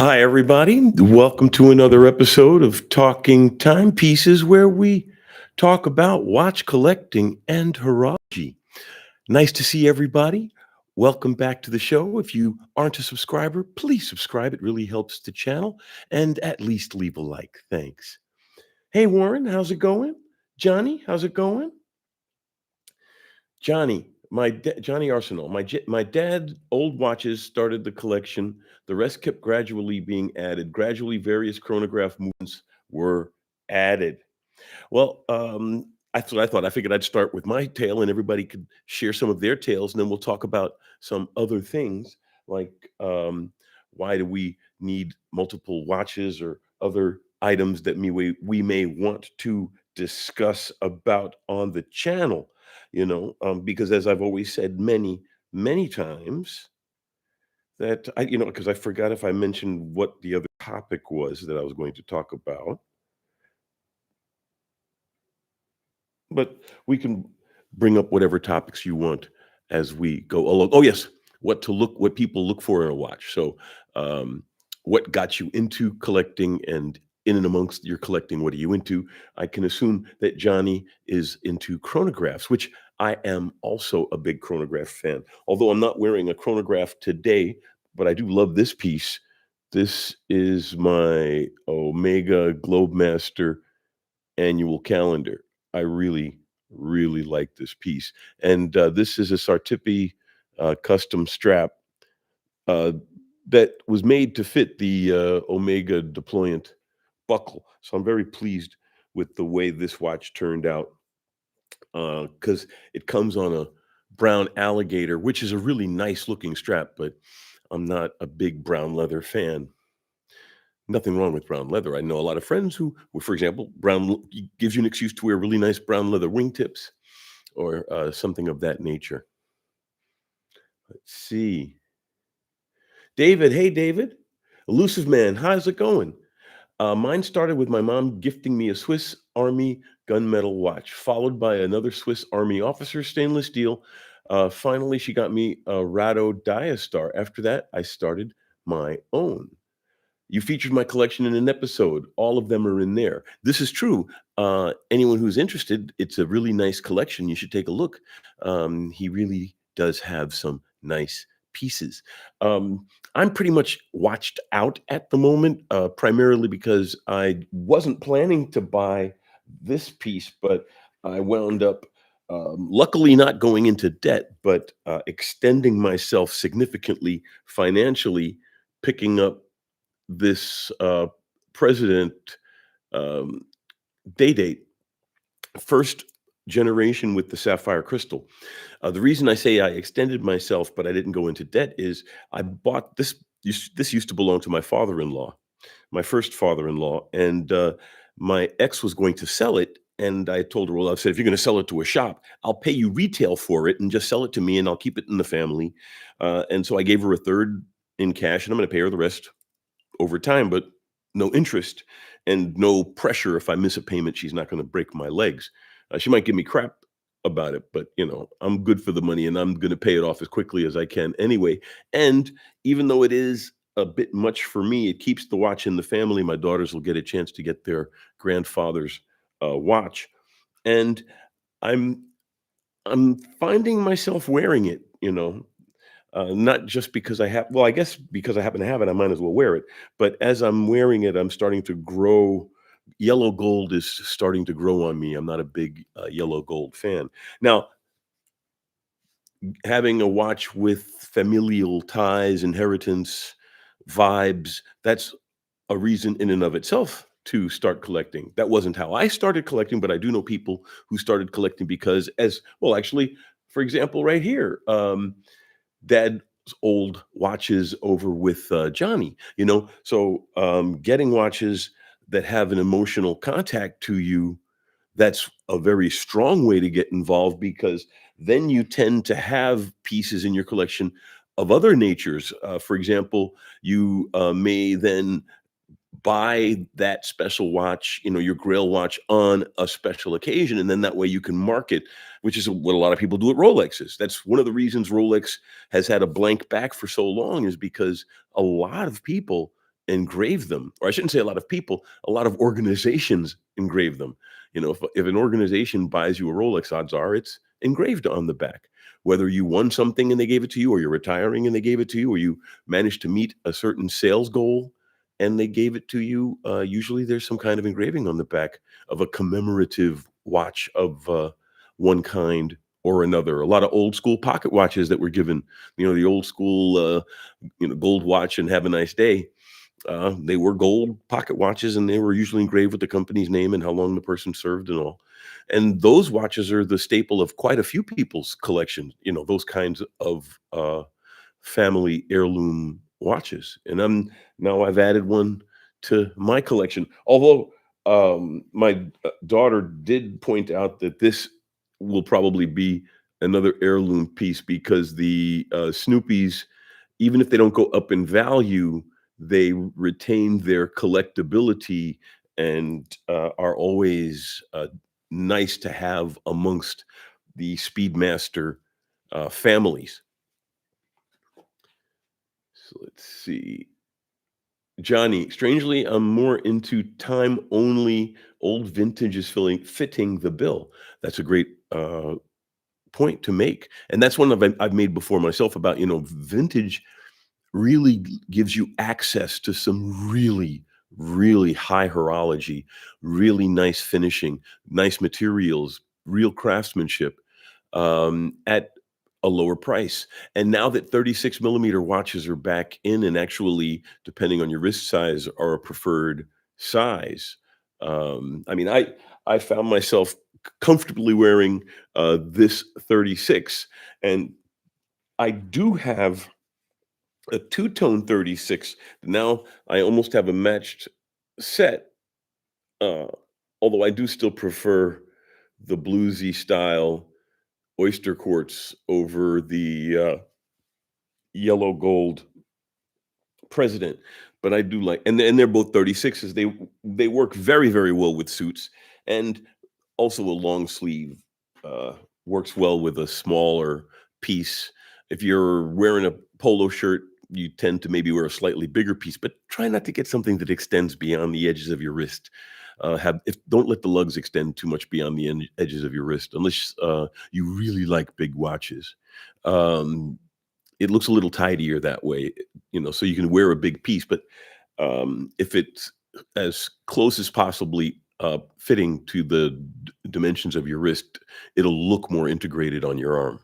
Hi, everybody. Welcome to another episode of Talking Timepieces, where we talk about watch collecting and horology. Nice to see everybody. Welcome back to the show. If you aren't a subscriber, please subscribe. It really helps the channel. And at least leave a like. Thanks. Hey, Warren, how's it going? Johnny, how's it going? Johnny Arsenal. My dad old watches started the collection. The rest kept gradually being added. Gradually, various chronograph movements were added. Well, that's what I thought. I figured I'd start with my tale, and everybody could share some of their tales, and then we'll talk about some other things like why do we need multiple watches or other items that we may want to discuss about on the channel. Because as I've always said many times that because I forgot if I mentioned what the other topic was that I was going to talk about. But we can bring up whatever topics you want as we go along. Oh yes, what people look for in a watch. So, what got you into collecting, and in and amongst your collecting, what are you into? I can assume that Johnny is into chronographs, which I am also a big chronograph fan. Although I'm not wearing a chronograph today, but I do love this piece. This is my Omega Globemaster annual calendar. I really, really like this piece. And this is a Sartipi custom strap uh, that was made to fit the Omega deployant buckle. So I'm very pleased with the way this watch turned out because it comes on a brown alligator, which is a really nice looking strap, but I'm not a big brown leather fan. Nothing wrong with brown leather. I know a lot of friends for example, gives you an excuse to wear really nice brown leather wingtips or something of that nature. Let's see. David, hey David, elusive man, how's it going? Mine started with my mom gifting me a Swiss Army gunmetal watch, followed by another Swiss Army officer stainless steel. Finally, she got me a Rado Diastar. After that, I started my own. You featured my collection in an episode. All of them are in there. This is true. Anyone who's interested, it's a really nice collection. You should take a look. He really does have some nice pieces. I'm pretty much watched out at the moment, primarily because I wasn't planning to buy this piece, but I wound up luckily not going into debt, but extending myself significantly financially, picking up this president um, day date, first generation with the sapphire crystal. The reason I say I extended myself, but I didn't go into debt, is I bought this. This used to belong to my father-in-law, my first father-in-law, and my ex was going to sell it. And I told her, well, I said, if you're going to sell it to a shop, I'll pay you retail for it and just sell it to me, and I'll keep it in the family. And so I gave her a third in cash, and I'm going to pay her the rest over time, but no interest and no pressure. If I miss a payment, she's not going to break my legs. She might give me crap about it, but I'm good for the money and I'm going to pay it off as quickly as I can anyway. And even though it is a bit much for me, it keeps the watch in the family. My daughters will get a chance to get their grandfather's watch, and I'm I'm finding myself wearing it. Not just because I guess because I happen to have it, I might as well wear it. But as I'm wearing it, I'm starting to grow. Yellow gold is starting to grow on me. I'm not a big yellow gold fan. Now, having a watch with familial ties, inheritance, vibes, that's a reason in and of itself to start collecting. That wasn't how I started collecting, but I do know people who started collecting because, as well, actually, for example, right here, dad's old watches over with Johnny, So getting watches that have an emotional contact to you, that's a very strong way to get involved because then you tend to have pieces in your collection of other natures. For example, you may then buy that special watch, your Grail watch on a special occasion. And then that way you can market, which is what a lot of people do at Rolexes. That's one of the reasons Rolex has had a blank back for so long, is because a lot of people engrave them, or I shouldn't say a lot of people, a lot of organizations engrave them. If an organization buys you a Rolex, odds are it's engraved on the back. Whether you won something and they gave it to you, or you're retiring and they gave it to you, or you managed to meet a certain sales goal and they gave it to you, usually there's some kind of engraving on the back of a commemorative watch of one kind or another. A lot of old school pocket watches that were given, the old school, gold watch and have a nice day. They were gold pocket watches, and they were usually engraved with the company's name and how long the person served and all. And those watches are the staple of quite a few people's collection. Those kinds of family heirloom watches. And I've added one to my collection. Although my daughter did point out that this will probably be another heirloom piece because the Snoopies, even if they don't go up in value, they retain their collectability and are always nice to have amongst the Speedmaster families. So let's see. Johnny, strangely, I'm more into time only. Old vintage is fitting the bill. That's a great point to make. And that's one I've made before myself about, vintage really gives you access to some really, really high horology, really nice finishing, nice materials, real craftsmanship at a lower price. And now that 36 millimeter watches are back in and actually, depending on your wrist size, are a preferred size. I found myself comfortably wearing this 36, and I do have a two-tone 36. Now I almost have a matched set, uh, although I do still prefer the bluesy style oyster quartz over the yellow gold president. But I do like, and they're both 36s. They work very, very well with suits, and also a long sleeve uh, works well with a smaller piece. If you're wearing a polo shirt, you tend to maybe wear a slightly bigger piece, but try not to get something that extends beyond the edges of your wrist. Have if Don't let the lugs extend too much beyond the edges of your wrist, unless you really like big watches. Um, it looks a little tidier that way, so you can wear a big piece. But if it's as close as possibly fitting to the dimensions of your wrist, it'll look more integrated on your arm.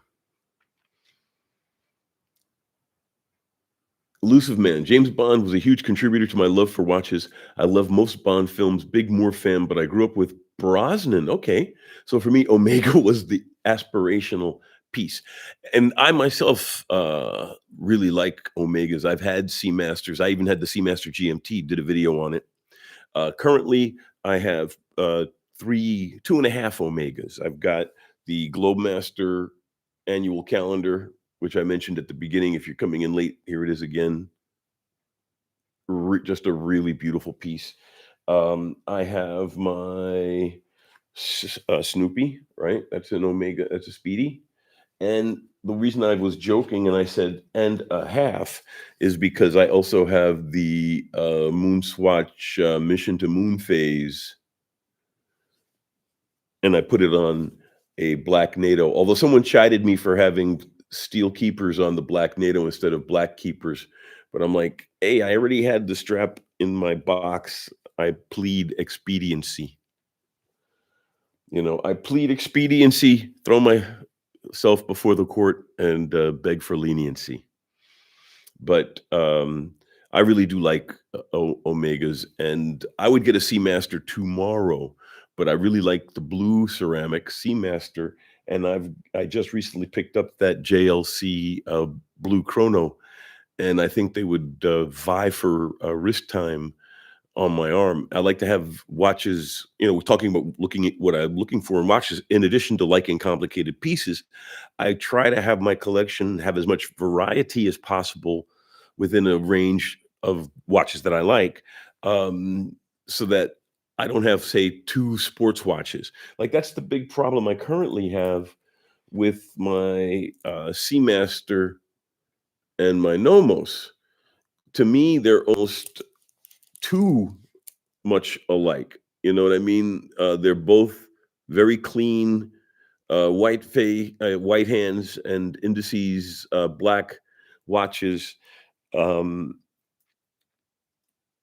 Elusive Man. James Bond was a huge contributor to my love for watches. I love most Bond films, big Moore fan, but I grew up with Brosnan. Okay. So for me, Omega was the aspirational piece. And I myself really like Omegas. I've had Seamasters. I even had the Seamaster GMT, did a video on it. Currently, I have two and a half Omegas. I've got the Globemaster annual calendar, which I mentioned at the beginning. If you're coming in late, here it is again. Just a really beautiful piece. I have my Snoopy, right? That's an Omega. That's a Speedy. And the reason I was joking and I said and a half is because I also have the Moon Swatch Mission to Moon phase, and I put it on a black NATO. Although someone chided me for having steel keepers on the black NATO instead of black keepers, but I'm like, hey, I already had the strap in my box. I plead expediency. I plead expediency. Throw myself before the court and beg for leniency. But I really do like Omegas, and I would get a Seamaster tomorrow, but I really like the blue ceramic Seamaster, and I just recently picked up that JLC blue chrono, and I think they would vie for wrist time on my arm. I like to have watches, we're talking about looking at what I'm looking for in watches. In addition to liking complicated pieces, I try to have my collection have as much variety as possible within a range of watches that I like, so that I don't have, say, two sports watches. Like that's the big problem I currently have with my Seamaster and my Nomos. To me, they're almost too much alike. You know what I mean? They're both very clean, white hands and indices, black watches. Um,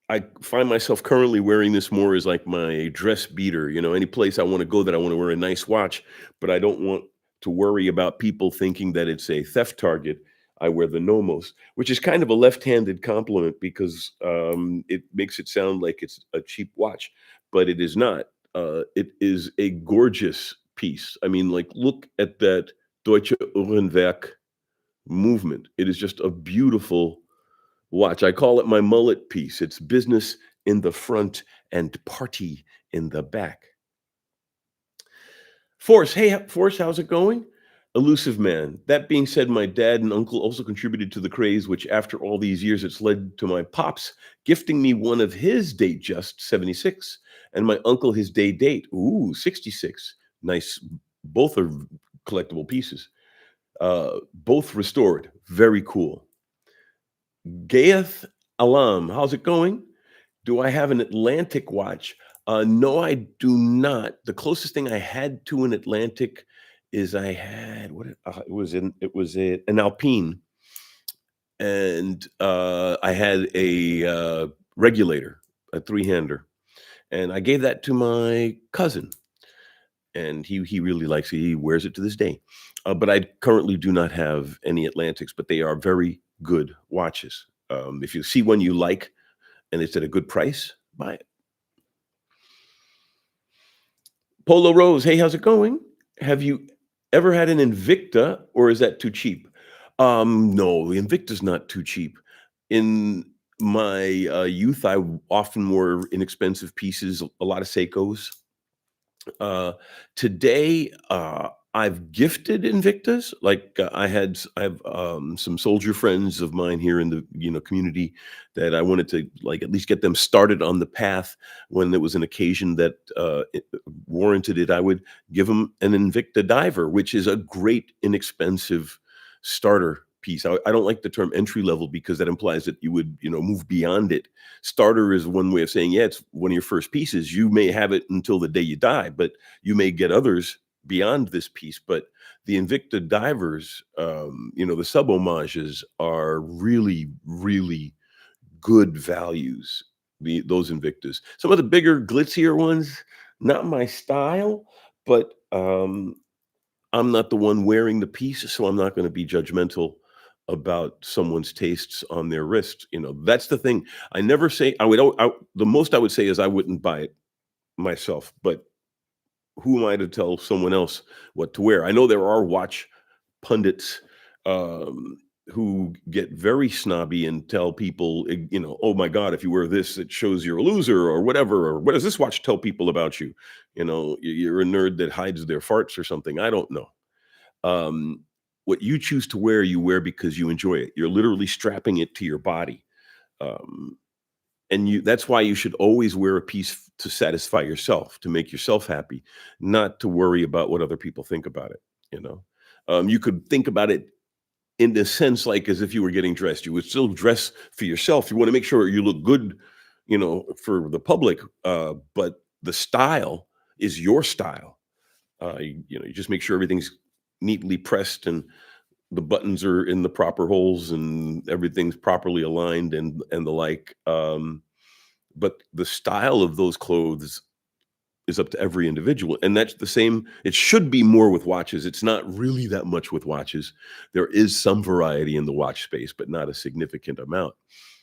I find myself currently wearing this more as like my dress beater. Any place I want to go that I want to wear a nice watch, but I don't want to worry about people thinking that it's a theft target. I wear the Nomos, which is kind of a left-handed compliment because it makes it sound like it's a cheap watch, but it is not. It is a gorgeous piece. I mean, like, look at that Deutsche Uhrenwerk movement. It is just a beautiful watch. I call it my mullet piece. It's business in the front and party in the back. Force, hey, Force, how's it going? Elusive man. That being said, my dad and uncle also contributed to the craze, which after all these years, it's led to my pops gifting me one of his date just 76, and my uncle his date, ooh, 66. Nice. Both are collectible pieces. Both restored. Very cool. Gaeth Alam, how's it going? Do I have an Atlantic watch? No, I do not. The closest thing I had to an Atlantic is I had an Alpine, and I had a regulator, a three-hander, and I gave that to my cousin, and he really likes it. He wears it to this day. But I currently do not have any Atlantics, but they are very good watches. If you see one you like and it's at a good price, buy it. Polo Rose, hey, how's it going? Have you ever had an Invicta, or is that too cheap? No, the Invicta's not too cheap. In my youth, I often wore inexpensive pieces, a lot of Seikos. Uh, Today, I've gifted Invictus. Like I have some soldier friends of mine here in the community that I wanted to like at least get them started on the path when there was an occasion that it warranted it. I would give them an Invicta diver, which is a great inexpensive starter piece. I don't like the term entry level because that implies that you would move beyond it. Starter is one way of saying, yeah, it's one of your first pieces. You may have it until the day you die, but you may get others beyond this piece. But the Invicta divers, the sub homages are really, really good values. Those Invictas. Some of the bigger, glitzier ones, not my style, but I'm not the one wearing the piece, so I'm not going to be judgmental about someone's tastes on their wrist. That's the thing. I never say the most I would say is I wouldn't buy it myself, but who am I to tell someone else what to wear? I know there are watch pundits who get very snobby and tell people, oh my God, if you wear this, it shows you're a loser or whatever. Or what does this watch tell people about you? You're a nerd that hides their farts or something. I don't know. Um, what you choose to wear, you wear because you enjoy it. You're literally strapping it to your body. Um, and that's why you should always wear a piece to satisfy yourself, to make yourself happy, not to worry about what other people think about it. You could think about it in the sense like as if you were getting dressed. You would still dress for yourself. You want to make sure you look good, for the public. But the style is your style. You just make sure everything's neatly pressed and the buttons are in the proper holes and everything's properly aligned and the like. But the style of those clothes is up to every individual, and that's the same. It should be more with watches. It's not really that much with watches. There is some variety in the watch space, but not a significant amount.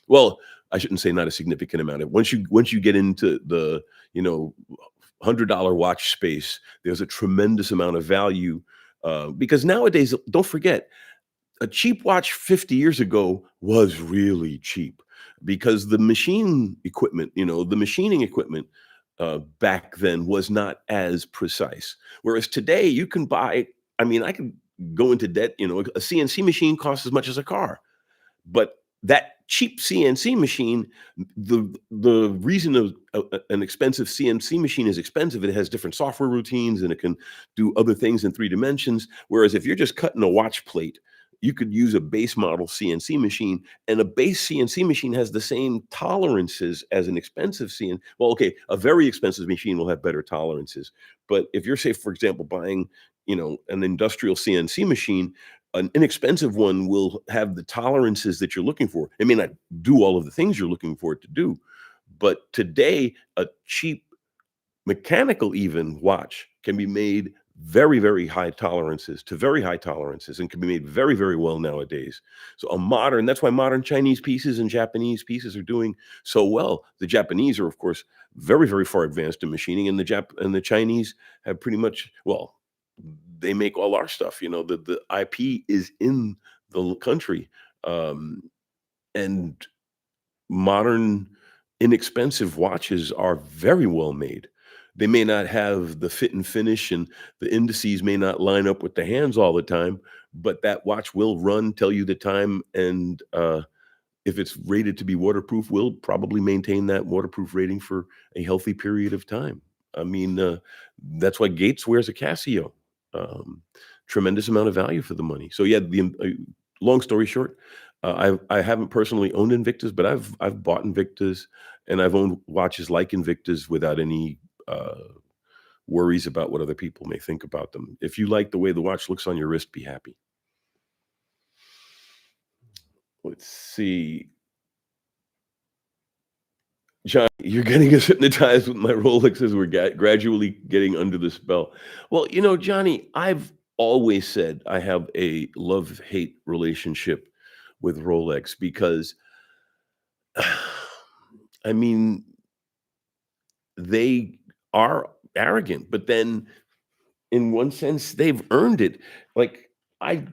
Well, I shouldn't say not a significant amount. Once you get into the $100 watch space, there's a tremendous amount of value because nowadays, don't forget, a cheap watch 50 years ago was really cheap because the the machining equipment back then was not as precise. Whereas today you can buy, I mean, I can go into debt, a CNC machine costs as much as a car. But that cheap CNC machine, the reason an expensive CNC machine is expensive, it has different software routines and it can do other things in 3 dimensions. Whereas if you're just cutting a watch plate, you could use a base model CNC machine, and a base CNC machine has the same tolerances as an expensive CNC. Well, okay, a very expensive machine will have better tolerances. But if you're, say, for example, buying, an industrial CNC machine, an inexpensive one will have the tolerances that you're looking for. It may not do all of the things you're looking for it to do, but today, a cheap mechanical even watch can be made very, very high tolerances to very high tolerances and can be made very, very well nowadays. So that's why modern Chinese pieces and Japanese pieces are doing so well. The Japanese are, of course, very, very far advanced in machining, and the Chinese have pretty much, well, they make all our stuff. The IP is in the country. Um, and modern inexpensive watches are very well made. They may not have the fit and finish, and the indices may not line up with the hands all the time, but that watch will run, tell you the time, and if it's rated to be waterproof, will probably maintain that waterproof rating for a healthy period of time. I mean, that's why Gates wears a Casio. Um, Tremendous amount of value for the money. So yeah, long story short, I haven't personally owned Invictus, but I've bought Invictus, and I've owned watches like Invictus without any worries about what other people may think about them. If you like the way the watch looks on your wrist, be happy. Let's see. John, you're getting us hypnotized with my Rolexes. We're gradually getting under the spell. Well, Johnny, I've always said I have a love-hate relationship with Rolex because, I mean, they are arrogant, but then in one sense, they've earned it. Like I,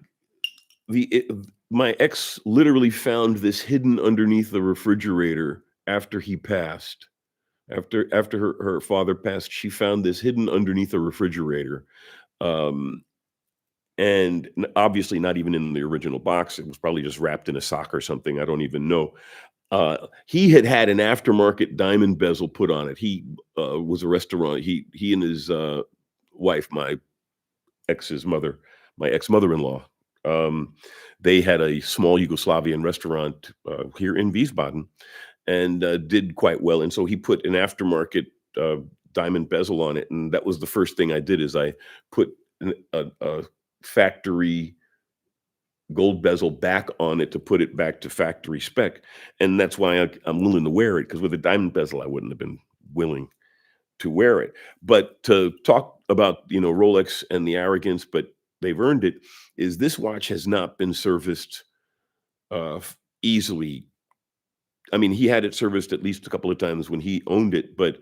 the it, my ex literally found this hidden underneath the refrigerator after he passed. After her father passed, she found this hidden underneath the refrigerator, um, and obviously not even in the original box. It was probably just wrapped in a sock or something. I don't even know. He had an aftermarket diamond bezel put on it. He was a restaurant. He and his wife, ex's mother, my ex-mother-in-law, um, they had a small Yugoslavian restaurant here in Wiesbaden, and did quite well. And so he put an aftermarket uh, diamond bezel on it, and that was the first thing I did. Is I put a factory gold bezel back on it to put it back to factory spec, and that's why I'm willing to wear it, because with a diamond bezel, I wouldn't have been willing to wear it. But to talk about, Rolex and the arrogance, but they've earned it, is this watch has not been serviced easily. I mean, he had it serviced at least a couple of times when he owned it, but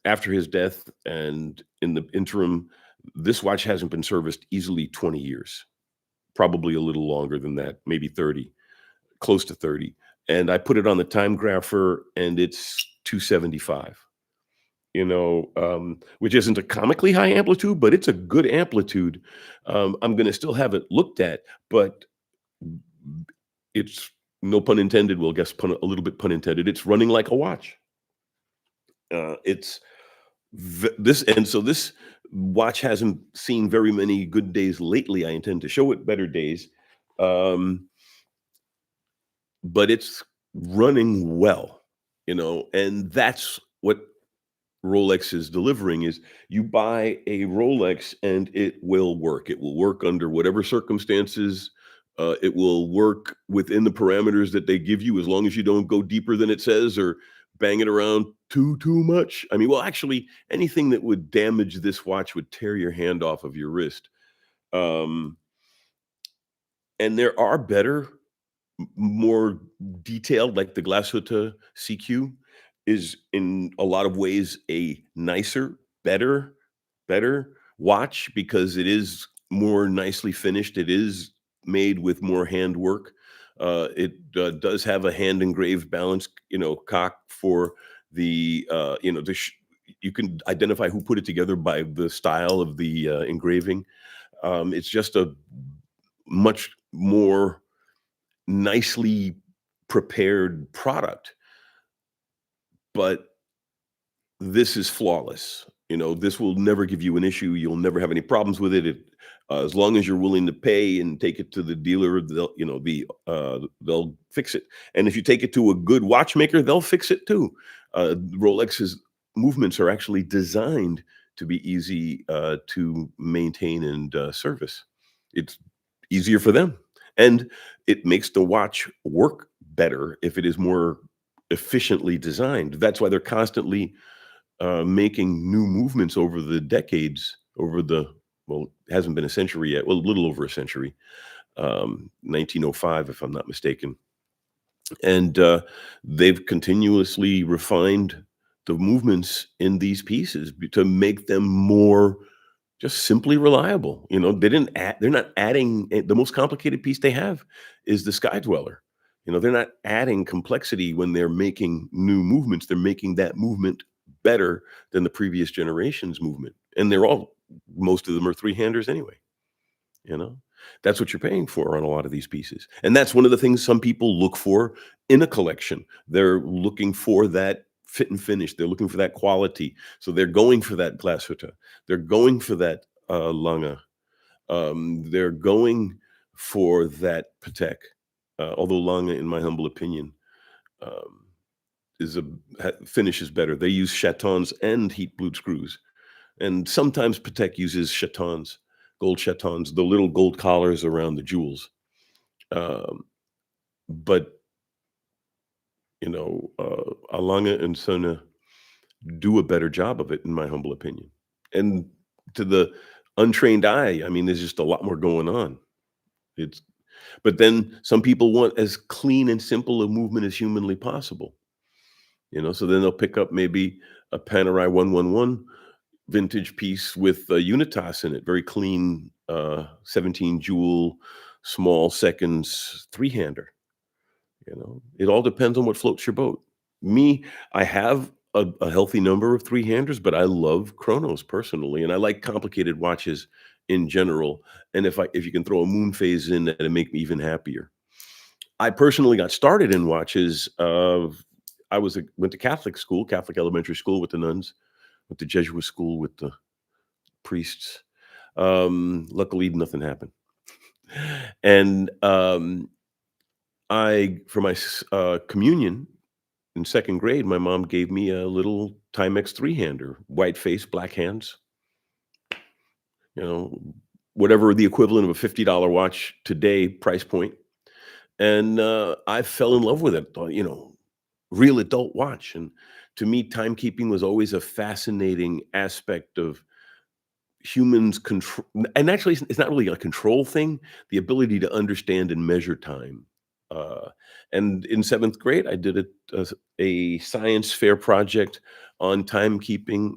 after his death and in the interim, this watch hasn't been serviced easily 20 years, probably a little longer than that, maybe 30, close to 30. And I put it on the time grapher, and it's 275. Which isn't a comically high amplitude, but it's a good amplitude. I'm going to still have it looked at, but it's, no pun intended. Well, guess a little bit pun intended. It's running like a watch. It's this, and so this watch hasn't seen very many good days lately. I intend to show it better days, um, but it's running well. And that's what Rolex is delivering. Is you buy a Rolex and it will work. It will work under whatever circumstances. It will work within the parameters that they give you, as long as you don't go deeper than it says or bang it around too much. I mean, well, actually, anything that would damage this watch would tear your hand off of your wrist. Um, and there are better, more detailed, like the Glashütte CQ is in a lot of ways a nicer, better watch, because it is more nicely finished. It is made with more handwork. It does have a hand engraved balance, cock for the, you can identify who put it together by the style of the engraving. It's just a much more nicely prepared product, but this is flawless. This will never give you an issue. You'll never have any problems with it. As long as you're willing to pay and take it to the dealer, they'll fix it. And if you take it to a good watchmaker, they'll fix it too. Rolex's movements are actually designed to be easy to maintain and service. It's easier for them, and it makes the watch work better if it is more efficiently designed. That's why they're constantly making new movements over the decades, over the well, it hasn't been a century yet. Well, a little over a century, 1905, if I'm not mistaken. And they've continuously refined the movements in these pieces to make them more just simply reliable. They didn't add, they're not adding the most complicated piece they have is the Sky Dweller. They're not adding complexity when they're making new movements. They're making that movement better than the previous generation's movement. And most of them are three-handers anyway. You know, that's what you're paying for on a lot of these pieces. And that's one of the things some people look for in a collection. They're looking for that fit and finish. They're looking for that quality. So they're going for that Glashütte. They're going for that Lange. They're going for that Patek. Although Lange, in my humble opinion, um, finishes better. They use chatons and heat blued screws, and sometimes Patek uses chatons, gold chatons, the little gold collars around the jewels. Um, but Alanga and Sona do a better job of it, in my humble opinion. And to the untrained eye, I mean, there's just a lot more going on. It's But then some people want as clean and simple a movement as humanly possible. So then they'll pick up maybe a Panerai 111 vintage piece with Unitas in it, very clean, 17 jewel, small seconds, three-hander. It all depends on what floats your boat. Me, I have a healthy number of three-handers, but I love chronos personally, and I like complicated watches in general. And if you can throw a moon phase in, that'd make me even happier. I personally got started in watches. Went to Catholic school, Catholic elementary school with the nuns, went to Jesuit school with the priests. Luckily, nothing happened. And for my communion in second grade, my mom gave me a little Timex three-hander, white face, black hands. You know, whatever the equivalent of a $50 watch today, price point. And I fell in love with it. Real adult watch. And to me, timekeeping was always a fascinating aspect of humans control. And actually, it's not really a control thing, the ability to understand and measure time. uh, and in seventh grade I did a science fair project on timekeeping,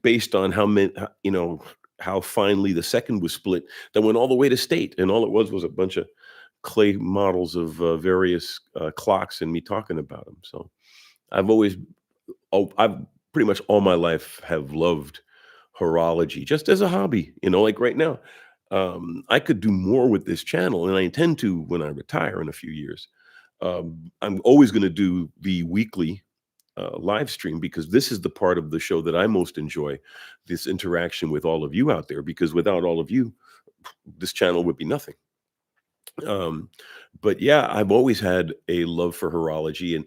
based on how finely the second was split, that went all the way to state, and all it was a bunch of clay models of various clocks and me talking about them. So I've always I've pretty much all my life have loved horology just as a hobby, like right now. I could do more with this channel, and I intend to when I retire in a few years. I'm always going to do the weekly live stream, because this is the part of the show that I most enjoy, this interaction with all of you out there, because without all of you, this channel would be nothing. Um, but yeah, I've always had a love for horology, and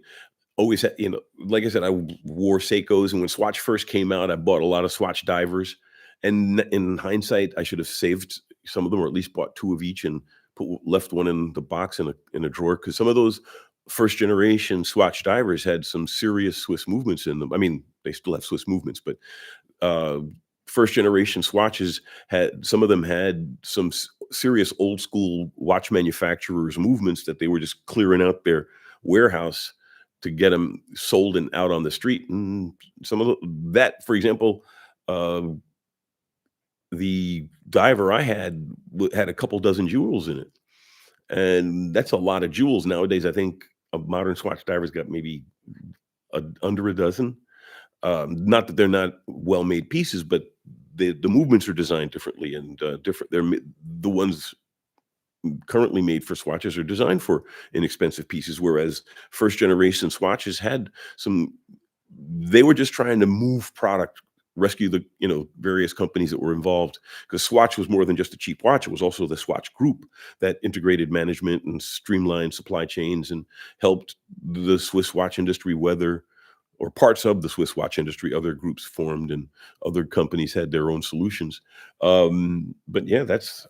always had, like I said, I wore Seikos, and when Swatch first came out, I bought a lot of Swatch divers. And in hindsight, I should have saved some of them, or at least bought two of each, and left one in the box in a drawer, because some of those first generation Swatch divers had some serious Swiss movements in them. I mean, they still have Swiss movements, but uh, first generation Swatches some of them had some serious old school watch manufacturers movements that they were just clearing out their warehouse to get them sold and out on the street. And some of that, for example, uh, the diver I had a couple dozen jewels in it, and that's a lot of jewels nowadays. I think a modern Swatch diver's got maybe under a dozen. Not that they're not well-made pieces, but the movements are designed differently and different. The ones currently made for Swatches are designed for inexpensive pieces, whereas first generation Swatches had some. They were just trying to move product rescue the various companies that were involved, because Swatch was more than just a cheap watch. It was also the Swatch Group that integrated management and streamlined supply chains and helped the Swiss watch industry weather, or parts of the Swiss watch industry. Other groups formed and other companies had their own solutions. But yeah, that's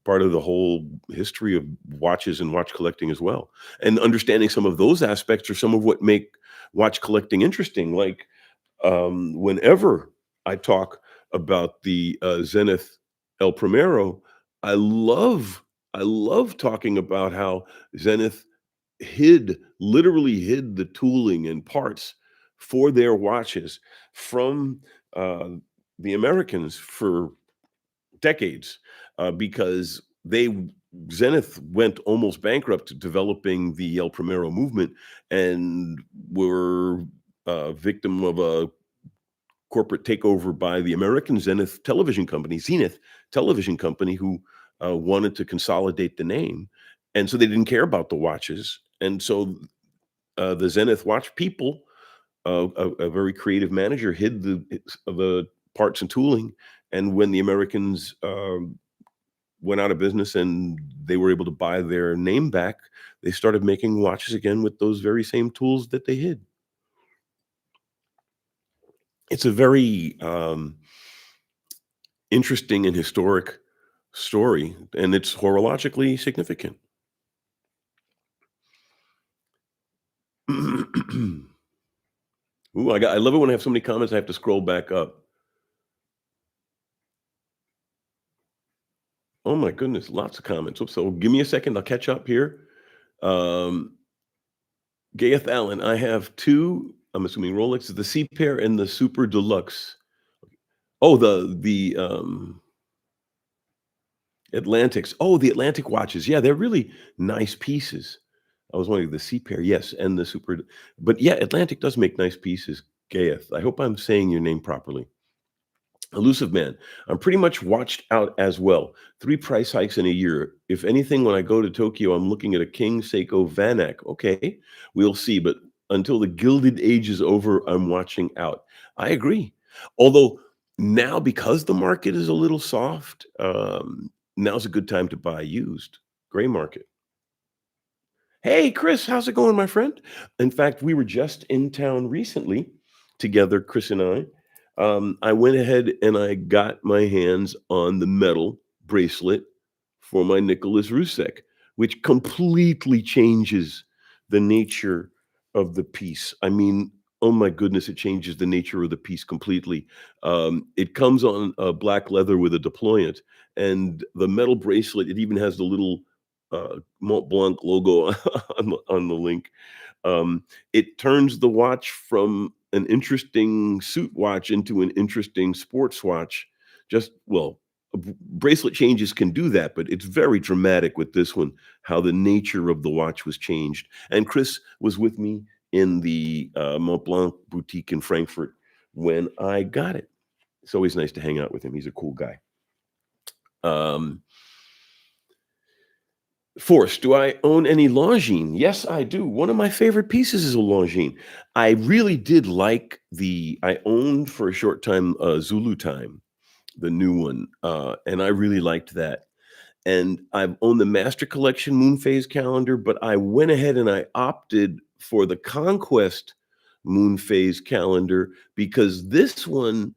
part of the whole history of watches and watch collecting as well. And understanding some of those aspects are some of what make watch collecting interesting. Like, whenever I talk about the Zenith El Primero, I love I love talking about how Zenith literally hid the tooling and parts for their watches from uh, the Americans for decades, because Zenith went almost bankrupt developing the El Primero movement, and were victim of a corporate takeover by the American Zenith Television Company, who wanted to consolidate the name, and so they didn't care about the watches, and so the Zenith watch people, a very creative manager, hid the parts and tooling, and when the Americans went out of business and they were able to buy their name back, they started making watches again with those very same tools that they hid. It's a very interesting and historic story, and it's horologically significant. Ooh, I love it when I have so many comments, I have to scroll back up. Oh my goodness, lots of comments. Oops, so give me a second, I'll catch up here. Um, Gayeth Allen, I have 2, I'm assuming Rolex, the C pair and the Super Deluxe. Oh, the Atlantics. Oh, the Atlantic watches. Yeah, they're really nice pieces. I was wondering the C pair, yes, and the Super, but yeah, Atlantic does make nice pieces, Gayeth. I hope I'm saying your name properly. Elusive Man. I'm pretty much watched out as well. 3 price hikes in a year. If anything, when I go to Tokyo, I'm looking at a King Seiko Vanak. Okay, we'll see. But until the Gilded Age is over, I'm watching out. I agree. Although now, because the market is a little soft, now's a good time to buy used. Gray market. Hey, Chris, how's it going, my friend? In fact, we were just in town recently together, Chris and I. I went ahead and I got my hands on the metal bracelet for my Nicholas Rusek, which completely changes the nature of the piece. I mean, oh my goodness, it changes the nature of the piece completely. It comes on black leather with a deployant, and the metal bracelet, it even has the little Mont Blanc logo on the link. It turns the watch from an interesting suit watch into an interesting sports watch. Just well, bracelet changes can do that, but it's very dramatic with this one, how the nature of the watch was changed. And Chris was with me in the Mont Blanc boutique in Frankfurt when I got it. It's always nice to hang out with him. He's a cool guy. Um, Force, do I own any Longines? Yes, I do. One of my favorite pieces is a Longines. I really did like I owned for a short time Zulu Time, the new one, and I really liked that. And I've owned the Master Collection Moon Phase calendar, but I went ahead and I opted for the Conquest Moon Phase calendar, because this one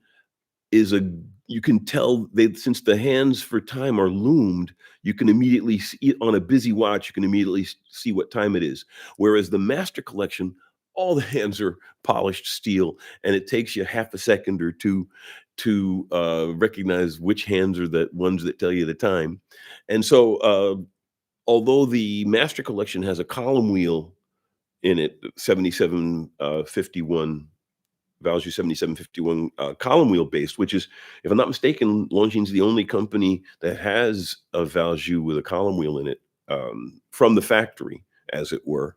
is a you can tell they since the hands for time are loomed, you can immediately see on a busy watch, you can immediately see what time it is. Whereas the Master Collection, all the hands are polished steel, and it takes you half a second or two to recognize which hands are the ones that tell you the time. And so, although the Master Collection has a column wheel in it, 7751 Value 7751 column wheel based, which is, if I'm not mistaken, Longines the only company that has a Value with a column wheel in it, from the factory, as it were.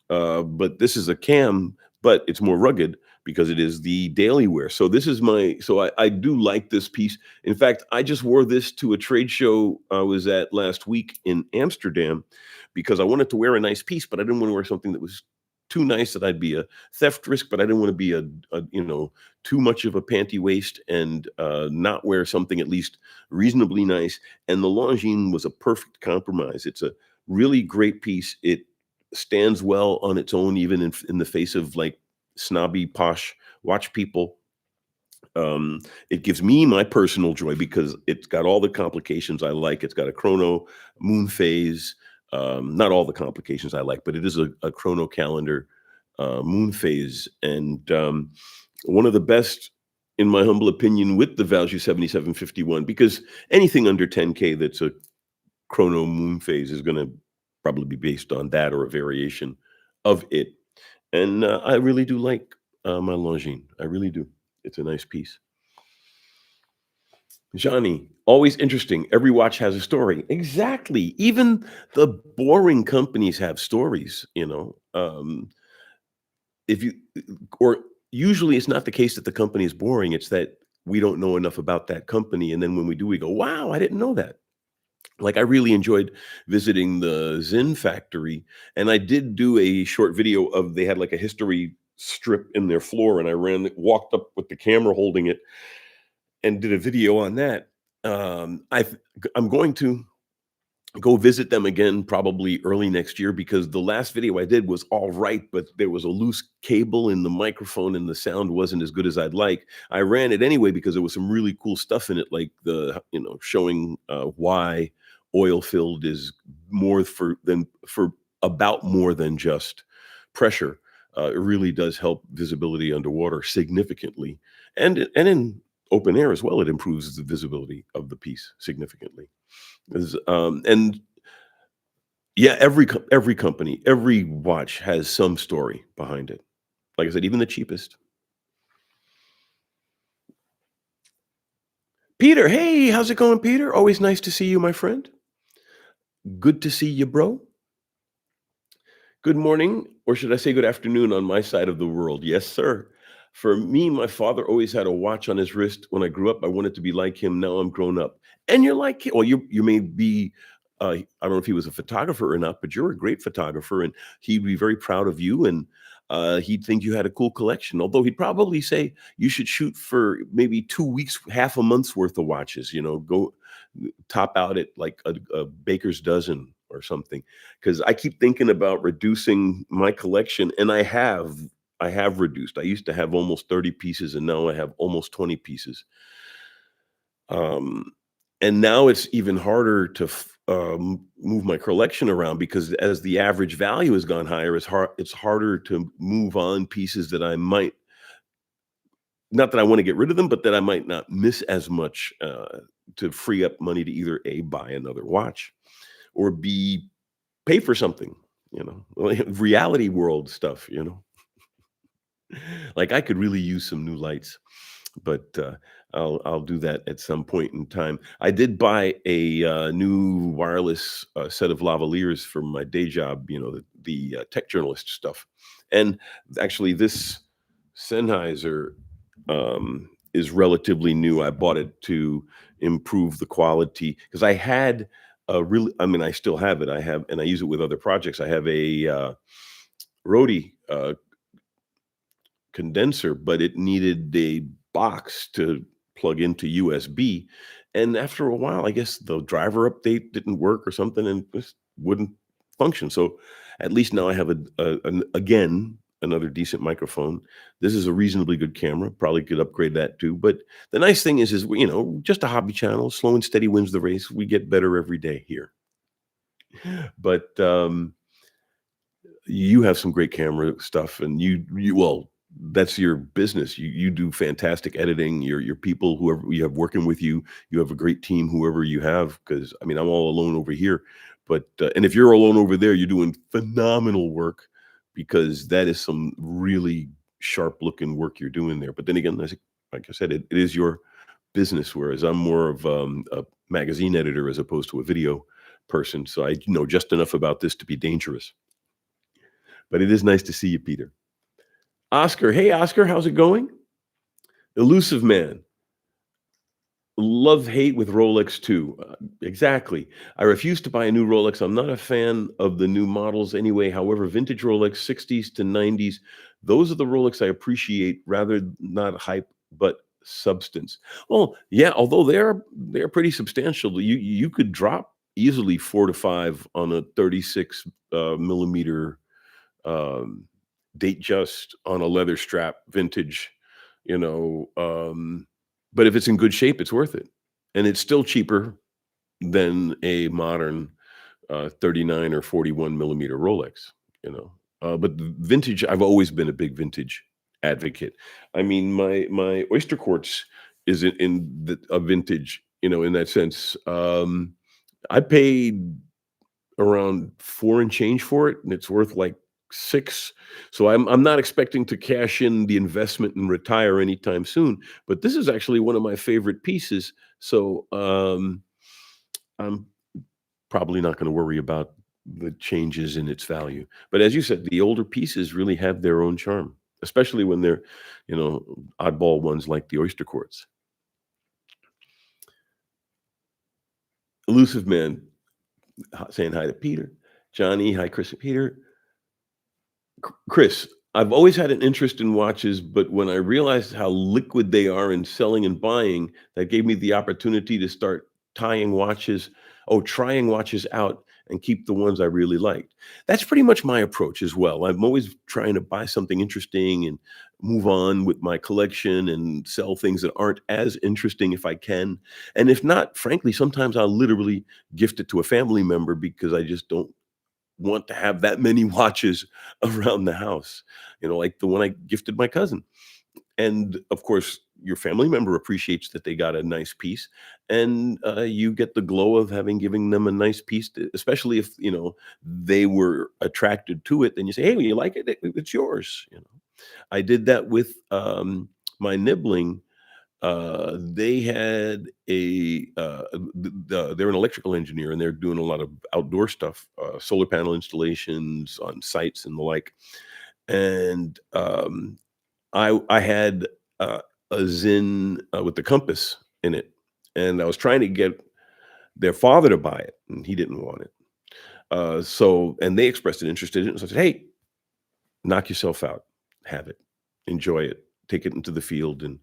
But this is a cam, but it's more rugged because it is the daily wear. So this is I do like this piece. In fact, I just wore this to a trade show I was at last week in Amsterdam, because I wanted to wear a nice piece, but I didn't want to wear something that was too nice that I'd be a theft risk, but I didn't want to be a too much of a panty waist and not wear something at least reasonably nice. And the Longines was a perfect compromise. It's a really great piece. It stands well on its own, even in the face of like snobby posh watch people. It gives me my personal joy because it's got all the complications I like. It's got a chrono, moon phase, not all the complications I like, but it is a chrono calendar, moon phase, and one of the best, in my humble opinion, with the Value 7751, because anything under 10K that's a chrono moon phase is going to probably be based on that or a variation of it. And I really do like my Longines. I really do. It's a nice piece. Johnny, always interesting. Every watch has a story. Exactly. Even the boring companies have stories, you know. If you or usually it's not the case that the company is boring, it's that we don't know enough about that company. And then when we do, we go, wow, I didn't know that. Like I really enjoyed visiting the Zen factory. And I did do a short video of they had like a history strip in their floor, and I walked up with the camera holding it and did a video on that. I'm going to go visit them again probably early next year because the last video I did was all right, but there was a loose cable in the microphone and the sound wasn't as good as I'd like. I ran it anyway because there was some really cool stuff in it, like showing why oil filled is more about more than just pressure. It really does help visibility underwater significantly, and in open air as well. It improves the visibility of the piece significantly. And yeah, every company, every watch has some story behind it. Like I said, even the cheapest. Peter, hey, how's it going, Peter? Always nice to see you, my friend. Good to see you, bro. Good morning, or should I say good afternoon on my side of the world? Yes, sir. For me, my father always had a watch on his wrist. When I grew up, I wanted to be like him. Now I'm grown up. And you're like, well, you may be, I don't know if he was a photographer or not, but you're a great photographer, and he'd be very proud of you. And he'd think you had a cool collection. Although he'd probably say you should shoot for maybe 2 weeks, half a month's worth of watches. Go top out at like a baker's dozen or something, because I keep thinking about reducing my collection, and I have reduced. I used to have almost 30 pieces, and now I have almost 20 pieces. Um, and now it's even harder to move my collection around because as the average value has gone higher, it's harder to move on pieces that I might not that I want to get rid of them, but that I might not miss as much to free up money to either A, buy another watch, or B, pay for something, reality world stuff. Like I could really use some new lights, but I'll do that at some point in time. I did buy a new wireless set of lavaliers for my day job, the tech journalist stuff. And actually, this Sennheiser is relatively new. I bought it to improve the quality because I had I mean, I still have it. And I use it with other projects. I have a Rode condenser, but it needed a box to plug into USB. And after a while, I guess the driver update didn't work or something and just wouldn't function. So at least now I have again another decent microphone. This is a reasonably good camera. Probably could upgrade that too. But the nice thing is just a hobby channel. Slow and steady wins the race. We get better every day here. But you have some great camera stuff, and well, that's your business. You do fantastic editing. Your people, whoever you have working with you, you have a great team, whoever you have. Because I mean, I'm all alone over here, but and if you're alone over there, you're doing phenomenal work because that is some really sharp looking work you're doing there. But then again, like I said, it is your business, whereas I'm more of a magazine editor as opposed to a video person. So I know just enough about this to be dangerous. But it is nice to see you, Peter. Oscar, hey Oscar, how's it going? Elusive man. Love hate with Rolex too. Exactly. I refuse to buy a new Rolex. I'm not a fan of the new models anyway. However, vintage Rolex, 60s to 90s, those are the Rolex I appreciate rather not hype, but substance. Oh, yeah, although they're pretty substantial. You could drop easily 4 to 5 on a 36 millimeter um, date just on a leather strap vintage, you know. But if it's in good shape, it's worth it. And it's still cheaper than a modern 39 or 41 millimeter Rolex, you know. But vintage, I've always been a big vintage advocate. I mean, my oyster quartz is a vintage, in that sense. I paid around 4 and change for it, and it's worth like 6. So I'm not expecting to cash in the investment and retire anytime soon, but this is actually one of my favorite pieces. So, I'm probably not gonna worry about the changes in its value. But as you said, the older pieces really have their own charm, especially when they're, oddball ones like the oyster quartz. Elusive Man, saying hi to Peter. Johnny, hi, Chris and Peter. Chris, I've always had an interest in watches, but when I realized how liquid they are in selling and buying, that gave me the opportunity to start tying watches, trying watches out and keep the ones I really liked. That's pretty much my approach as well. I'm always trying to buy something interesting and move on with my collection and sell things that aren't as interesting if I can. And if not, frankly, sometimes I'll literally gift it to a family member because I just don't want to have that many watches around the house, like the one I gifted my cousin. And of course, your family member appreciates that they got a nice piece, and you get the glow of having giving them a nice piece, especially if they were attracted to it. Then you say, "Hey, when you like it, it's yours." I did that with my nibbling. They had they're an electrical engineer and they're doing a lot of outdoor stuff, solar panel installations on sites and the like. And I had a Zin with the compass in it, and I was trying to get their father to buy it, and he didn't want it. And they expressed an interest in it, and so I said, "Hey, knock yourself out, have it, enjoy it, take it into the field, and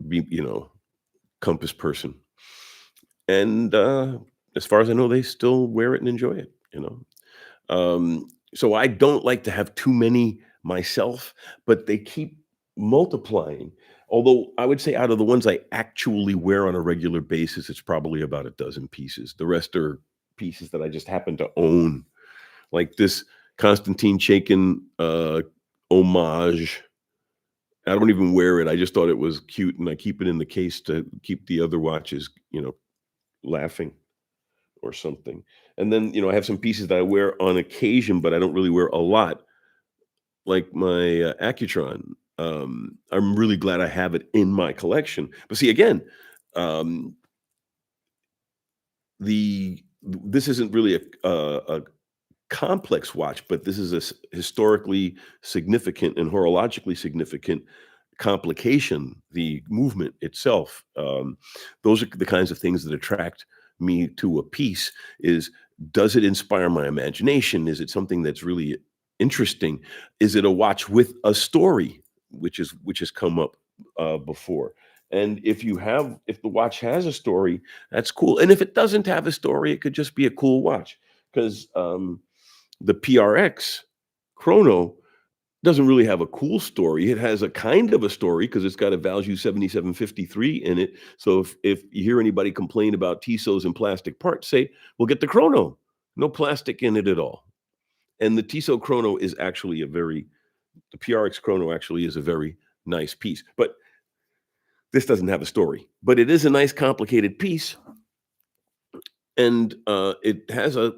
be compass person." And, as far as I know, they still wear it and enjoy it. So I don't like to have too many myself, but they keep multiplying. Although I would say out of the ones I actually wear on a regular basis, it's probably about a dozen pieces. The rest are pieces that I just happen to own, like this Constantine Chaikin, homage. I don't even wear it. I just thought it was cute, and I keep it in the case to keep the other watches, laughing or something. And then, I have some pieces that I wear on occasion, but I don't really wear a lot, like my Accutron. I'm really glad I have it in my collection. But see, again, um, this isn't really a complex watch, but this is a historically significant and horologically significant complication, the movement itself. Those are the kinds of things that attract me to a piece. Is Does it inspire my imagination? Is it something that's really interesting? Is it a watch with a story, which has come up before? And if the watch has a story, that's cool. And if it doesn't have a story, it could just be a cool watch. Because the PRX Chrono doesn't really have a cool story. It has a kind of a story because it's got a Value 7753 in it. So if you hear anybody complain about Tissot's and plastic parts, say, "Well, get the Chrono. No plastic in it at all." And the Tissot Chrono is actually the PRX Chrono actually is a very nice piece. But this doesn't have a story. But it is a nice complicated piece, and it has a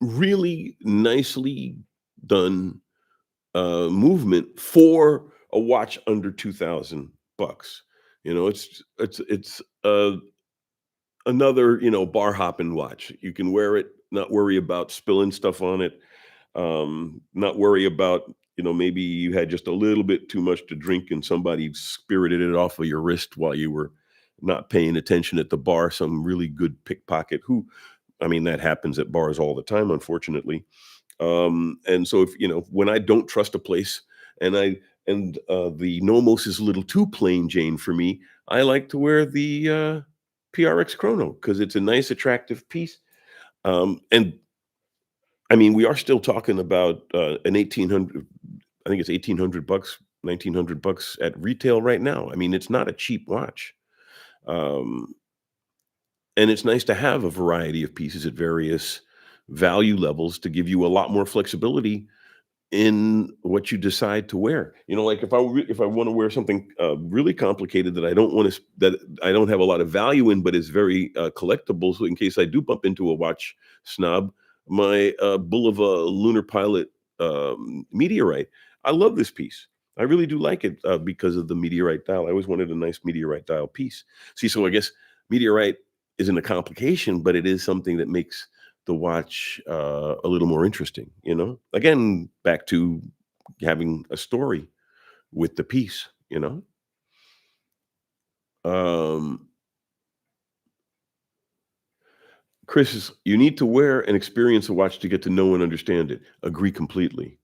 really nicely done movement for a watch under 2,000 bucks. It's another, bar hopping watch. You can wear it, not worry about spilling stuff on it, not worry about, maybe you had just a little bit too much to drink and somebody spirited it off of your wrist while you were not paying attention at the bar, some really good pickpocket who, I mean, that happens at bars all the time, unfortunately. And so if, when I don't trust a place and the Nomos is a little too plain Jane for me, I like to wear the PRX Chrono because it's a nice, attractive piece. And I mean, we are still talking about an 1800, I think it's 1800 bucks, 1900 bucks at retail right now. I mean, it's not a cheap watch. Um, and it's nice to have a variety of pieces at various value levels to give you a lot more flexibility in what you decide to wear. Like if I want to wear something really complicated that I don't want to that I don't have a lot of value in, but is very collectible. So in case I do bump into a watch snob, my Bulova Lunar Pilot meteorite. I love this piece. I really do like it because of the meteorite dial. I always wanted a nice meteorite dial piece. See, so I guess meteorite isn't a complication, but it is something that makes the watch a little more interesting. Again, back to having a story with the piece. um Chris is, you need to wear and experience a watch to get to know and understand it. Agree completely.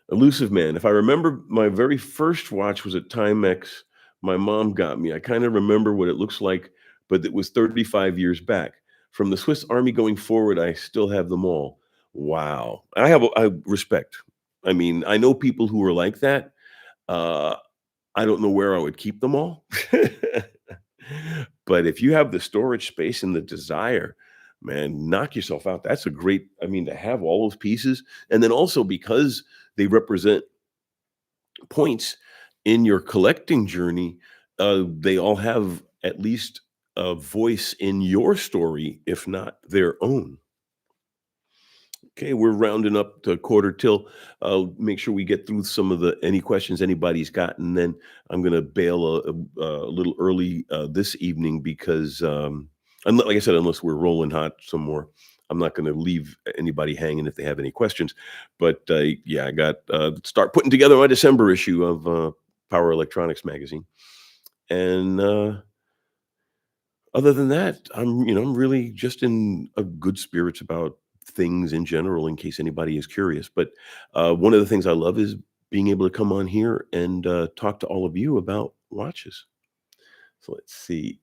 Elusive man, if I remember, my very first watch was a Timex my mom got me. I kind of remember what it looks like, but it was 35 years back. From the Swiss Army going forward, I still have them all. Wow. I respect. I mean, I know people who are like that. Uh, I don't know where I would keep them all. But if you have the storage space and the desire, man, knock yourself out. That's a great, I mean, to have all those pieces. And then also because they represent points in your collecting journey, they all have at least a voice in your story, if not their own. Okay, we're rounding up to quarter till. I'll make sure we get through some of the any questions anybody's got, and then I'm going to bail a little early this evening because, like I said, unless we're rolling hot some more, I'm not going to leave anybody hanging if they have any questions. But yeah, I got start putting together my December issue of Power Electronics magazine, and other than that, I'm really just in a good spirits about things in general in case anybody is curious. But one of the things I love is being able to come on here and talk to all of you about watches. So let's see.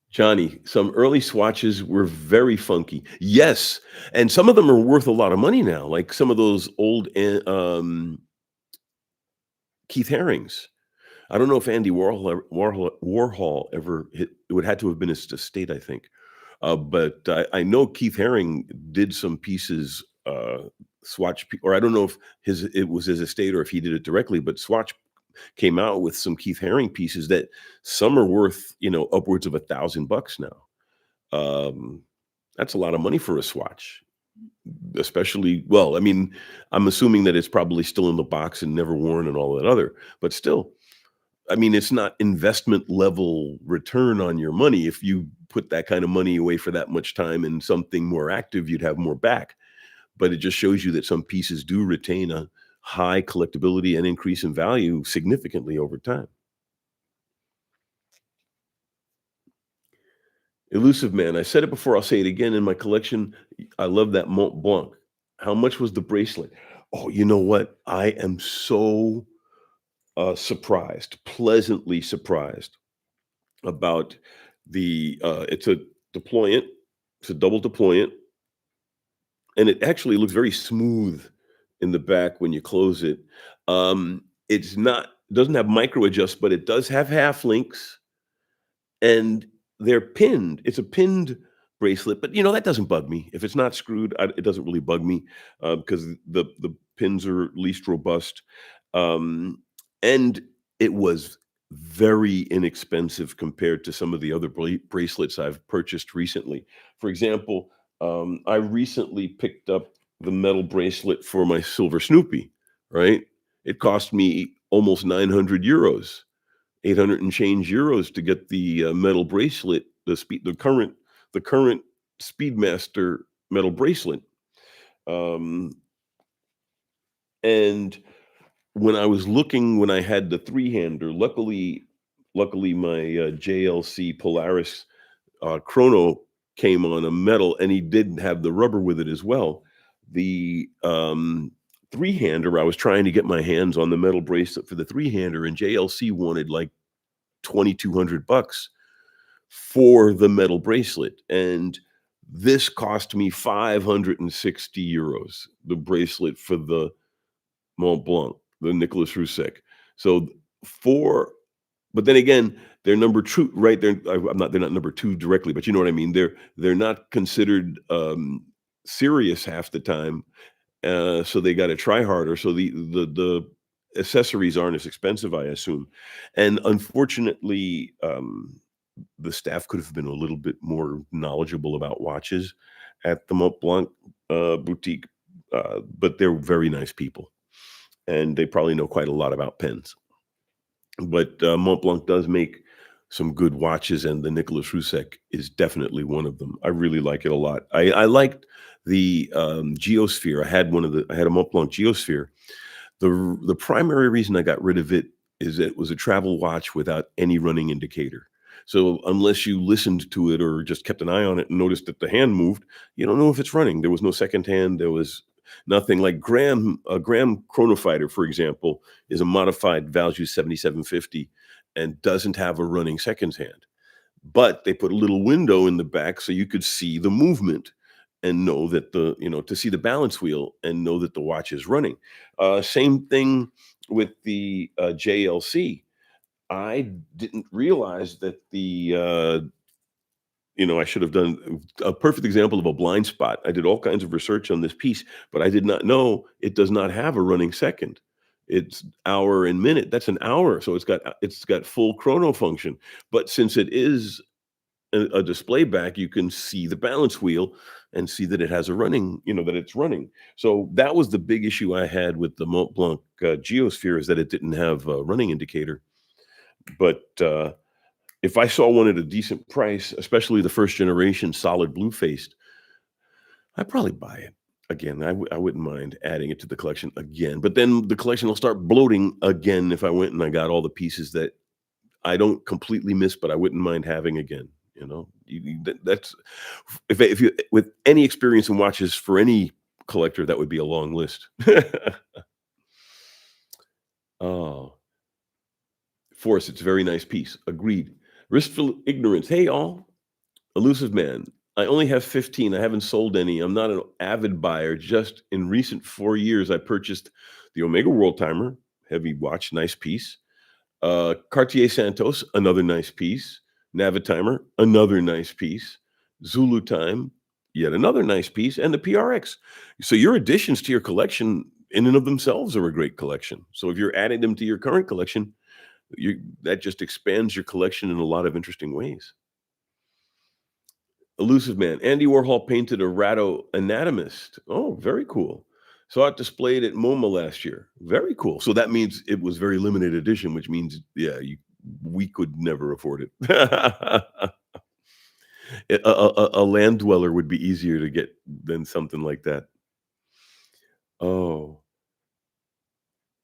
Johnny, some early swatches were very funky. Yes, and some of them are worth a lot of money now, like some of those old Keith Harings. I don't know if Andy Warhol ever hit. It would had to have been his estate, I think. But I know Keith Haring did some pieces, or I don't know if it was his estate or if he did it directly. But Swatch came out with some Keith Haring pieces that some are worth upwards of $1,000 now. Um, that's a lot of money for a Swatch, especially. Well, I mean, I'm assuming that it's probably still in the box and never worn and all that other, but still. I mean, it's not investment level return on your money. If you put that kind of money away for that much time in something more active, you'd have more back. But it just shows you that some pieces do retain a high collectability and increase in value significantly over time. Elusive man, I said it before, I'll say it again. In my collection, I love that Mont Blanc. How much was the bracelet? Oh, you know what? I am so surprised, pleasantly surprised about it's a deployant, it's a double deployant, and it actually looks very smooth in the back when you close it. It's not doesn't have micro adjust, but it does have half links, and they're pinned. It's a pinned bracelet, but that doesn't bug me. If it's not screwed, it doesn't really bug me because the pins are least robust. Um, and it was very inexpensive compared to some of the other bracelets I've purchased recently. For example, I recently picked up the metal bracelet for my silver Snoopy. Right, it cost me almost 900 euros. 800 and change euros to get the metal bracelet, the current Speedmaster metal bracelet. Um, and when I was looking when I had the three-hander, luckily my, JLC Polaris, chrono came on a metal, and he did have the rubber with it as well. The, three-hander, I was trying to get my hands on the metal bracelet for the three-hander, and JLC wanted, like, 2,200 bucks for the metal bracelet, and this cost me 560 euros, the bracelet for the Mont Blanc, the Nicolas Roussek. So for but then again, they're number 2, right? They're not number 2 directly, but you know what I mean? They're not considered, serious half the time, so they gotta try harder, so the accessories aren't as expensive, I assume, and unfortunately, the staff could have been a little bit more knowledgeable about watches at the Mont Blanc, boutique, but they're very nice people, and they probably know quite a lot about pens. But, Mont Blanc does make some good watches, and the Nicolas Roussek is definitely one of them. I really like it a lot. I liked the, Geosphere. I had a Mont Blanc Geosphere. The primary reason I got rid of it is it was a travel watch without any running indicator. So unless you listened to it or just kept an eye on it and noticed that the hand moved, you don't know if it's running. There was no second hand. There was nothing like Graham Chronofighter, for example, is a modified Value 7750 and doesn't have a running seconds hand. But they put a little window in the back so you could see the movement and know that to see the balance wheel and know that the watch is running. Same thing with the JLC. I didn't realize that I should have done a perfect example of a blind spot. I did all kinds of research on this piece, but I did not know it does not have a running second. It's hour and minute. That's an hour, so it's got full chrono function. But since it is a display back, you can see the balance wheel and see that it has a running, that it's running. So that was the big issue I had with the Mont Blanc Geosphere is that it didn't have a running indicator. But if I saw one at a decent price, especially the first generation solid blue faced, I'd probably buy it again. I wouldn't mind adding it to the collection again. But then the collection will start bloating again if I went and I got all the pieces that I don't completely miss, but I wouldn't mind having again. That's if you with any experience in watches for any collector, that would be a long list. Oh, Force, it's a very nice piece. Agreed. Ristful ignorance. Hey, all. Elusive man. I only have 15. I haven't sold any. I'm not an avid buyer. Just in recent 4 years, I purchased the Omega World Timer, heavy watch, nice piece. Cartier Santos, another nice piece. Navitimer, another nice piece. Zulu Time, yet another nice piece. And the PRX. So your additions to your collection in and of themselves are a great collection. So if you're adding them to your current collection, that just expands your collection in a lot of interesting ways. Elusive man. Andy Warhol painted a Ratto anatomist. Oh, very cool. Saw it displayed at MoMA last year. Very cool. So that means it was very limited edition, which means, yeah, we could never afford it. A land dweller would be easier to get than something like that. Oh,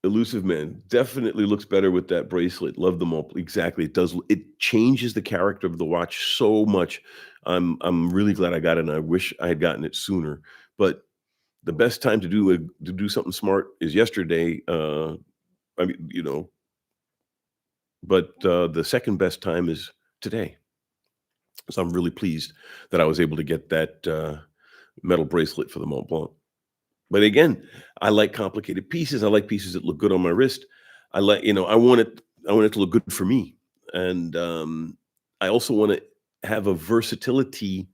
Elusive man definitely looks better with that bracelet. Love them all. Exactly. It does. It changes the character of the watch so much. I'm really glad I got it, and I wish I had gotten it sooner. But the best time to do something smart is yesterday. I mean, but the second best time is today. So I'm really pleased that I was able to get that metal bracelet for the Mont Blanc. But again, I like complicated pieces. I like pieces that look good on my wrist. I want it to look good for me. And I also want to have a versatility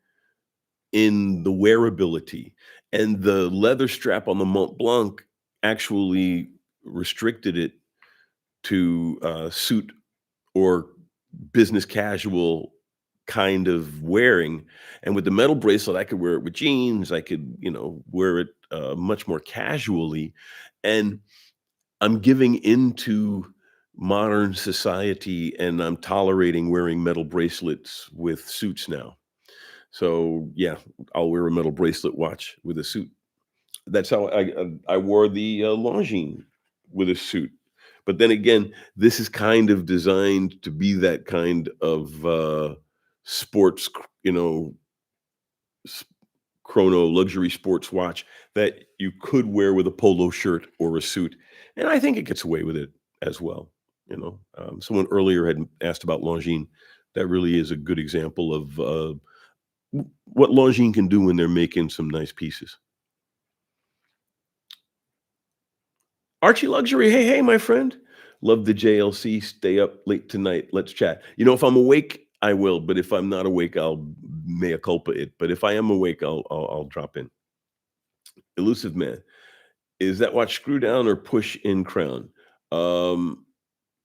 in the wearability. And the leather strap on the Mont Blanc actually restricted it to suit or business casual kind of wearing. And with the metal bracelet, I could wear it with jeans. I could, wear it much more casually. And I'm giving into modern society and I'm tolerating wearing metal bracelets with suits now. So yeah, I'll wear a metal bracelet watch with a suit. That's how I wore the Longines with a suit. But then again, this is kind of designed to be that kind of sports, s- chrono luxury sports watch that you could wear with a polo shirt or a suit. And I think it gets away with it as well. Someone earlier had asked about Longines. That really is a good example of what Longines can do when they're making some nice pieces. Archie Luxury, hey, hey, my friend. Love the JLC. Stay up late tonight. Let's chat. If I'm awake, I will. But if I'm not awake, I'll mea culpa it. But if I am awake, I'll drop in. Elusive Man, is that watch screw down or push in crown? Um,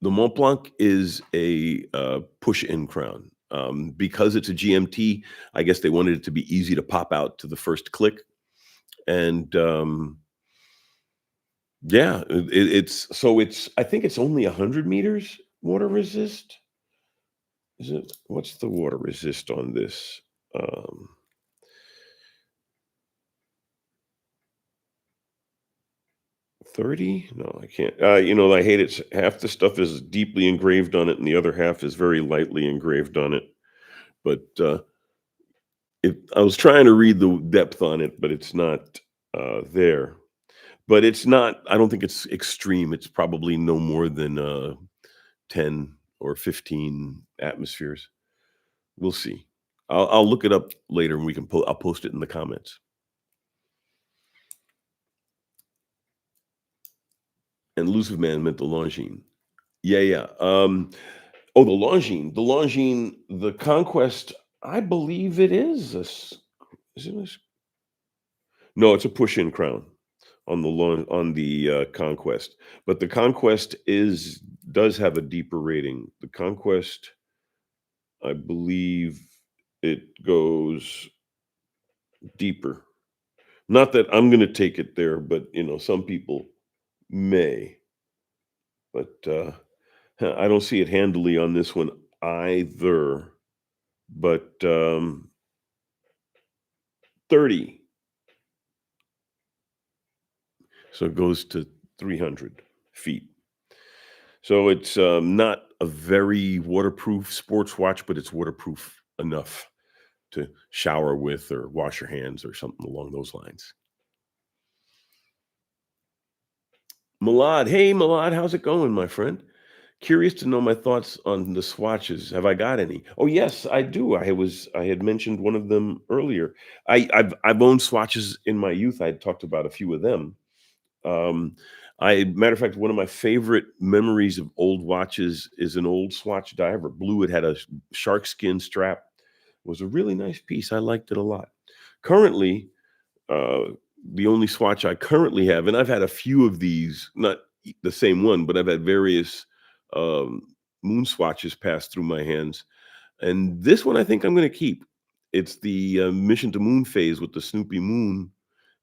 the Mont Blanc is a push in crown. Because it's a GMT, I guess they wanted it to be easy to pop out to the first click. And yeah, I think it's only 100 meters water resist. Is it? What's the water resist on this? Um, 30? No, I can't. I hate it. Half the stuff is deeply engraved on it, and the other half is very lightly engraved on it. But I was trying to read the depth on it, but it's not there. But it's not. I don't think it's extreme. It's probably no more than 10 or 15 atmospheres. We'll see. I'll look it up later, and I'll post it in the comments. And Elusive Man meant the Longines. Yeah, yeah. Oh, the Longines, the Conquest. I believe it is is it no, it's a push-in crown on the Conquest, but the Conquest is does have a deeper rating. The Conquest, I believe, it goes deeper. Not that I'm going to take it there, but some people may. But I don't see it handily on this one either. But 30, so it goes to 300 feet. So it's not a very waterproof sports watch, but it's waterproof enough to shower with or wash your hands or something along those lines. Malad, hey Malad, how's it going, my friend? Curious to know my thoughts on the swatches. Have I got any? Oh yes, I do. I had mentioned one of them earlier. I've owned swatches in my youth. I had talked about a few of them. Um, matter of fact, one of my favorite memories of old watches is an old Swatch diver. Blue. It had a shark skin strap. It was a really nice piece. I liked it a lot. Currently, uh, the only Swatch I currently have, and I've had a few of these, not the same one, but I've had various um, moon swatches pass through my hands. And this one I think I'm going to keep. It's the Mission to Moon phase with the Snoopy Moon.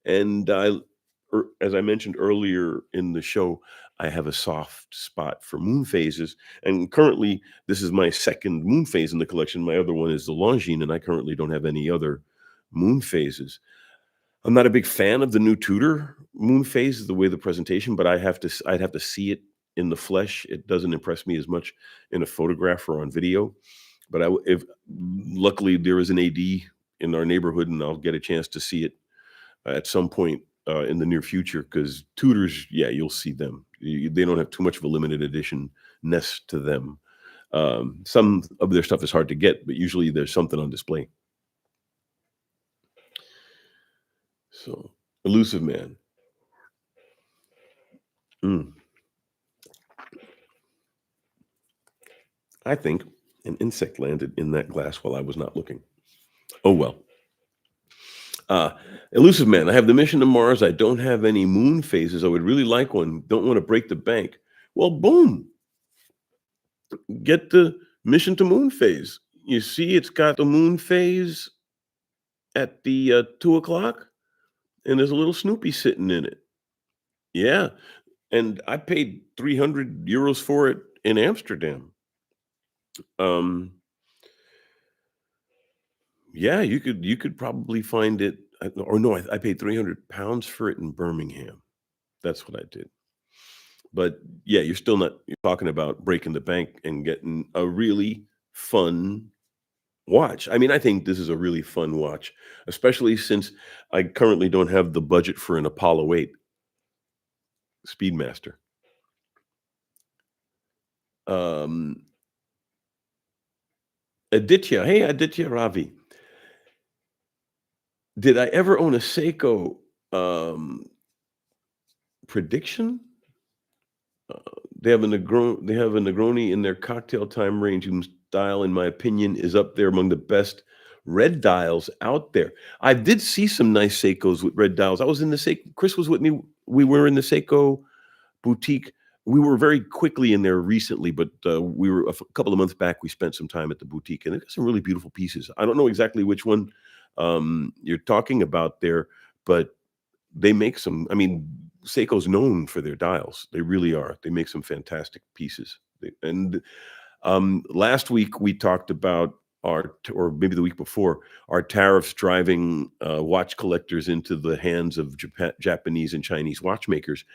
And as I mentioned earlier in the show, I have a soft spot for moon phases. And currently, this is my second moon phase in the collection. My other one is the Longines, and I currently don't have any other moon phases. I'm not a big fan of the new Tudor moon phase, the way the presentation, but I'd have to see it in the flesh. It doesn't impress me as much in a photograph or on video. But if luckily there is an AD in our neighborhood, and I'll get a chance to see it at some point in the near future, because Tudors, yeah, you'll see them. They don't have too much of a limited edition nest to them. Some of their stuff is hard to get, but usually there's something on display. So, Elusive Man. Mm. I think an insect landed in that glass while I was not looking. Oh well. Uh, Elusive Man. I have the mission to Mars. I don't have any moon phases. I would really like one. Don't want to break the bank. Well, boom. Get the mission to moon phase. You see, it's got the moon phase at the 2 o'clock, and there's a little Snoopy sitting in it. Yeah, and I paid 300 euros for it in Amsterdam. Um, yeah, you could probably find it, or no, I paid 300 pounds for it in Birmingham. That's what I did. But yeah, you're talking about breaking the bank and getting a really fun watch. I mean, I think this is a really fun watch, especially since I currently don't have the budget for an Apollo 8 Speedmaster. Um, Aditya, hey Aditya Ravi, did I ever own a Seiko prediction? Uh, they have a Negroni in their cocktail time range whose style, in my opinion, is up there among the best red dials out there. I did see some nice Seikos with red dials. I was in the Seiko. Chris was with me. We were in the Seiko boutique. We were very quickly in there recently, but we were couple of months back. We spent some time at the boutique, and they got some really beautiful pieces. I don't know exactly which one you're talking about there, but they make some. I mean, Seiko's known for their dials. They really are. They make some fantastic pieces. And last week we talked about or maybe the week before, our tariffs driving watch collectors into the hands of Japanese and Chinese watchmakers.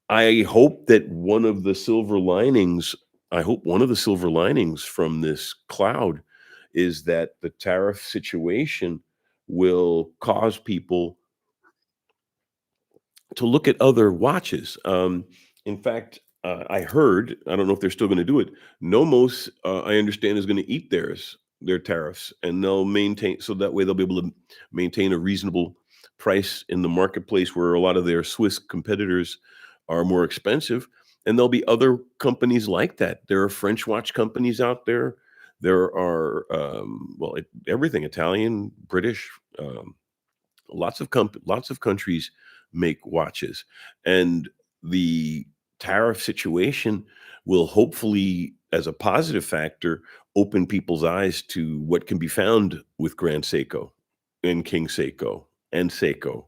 I hope that one of the silver linings. I hope one of the silver linings from this cloud is that the tariff situation will cause people to look at other watches. In fact, I heard, I don't know if they're still going to do it. Nomos, I understand, is going to eat their tariffs, and they'll maintain so that way they'll be able to maintain a reasonable price in the marketplace where a lot of their Swiss competitors are more expensive. And there'll be other companies like that. There are French watch companies out there. There are, everything Italian, British. Lots of countries make watches, and the tariff situation will hopefully, as a positive factor, open people's eyes to what can be found with Grand Seiko and King Seiko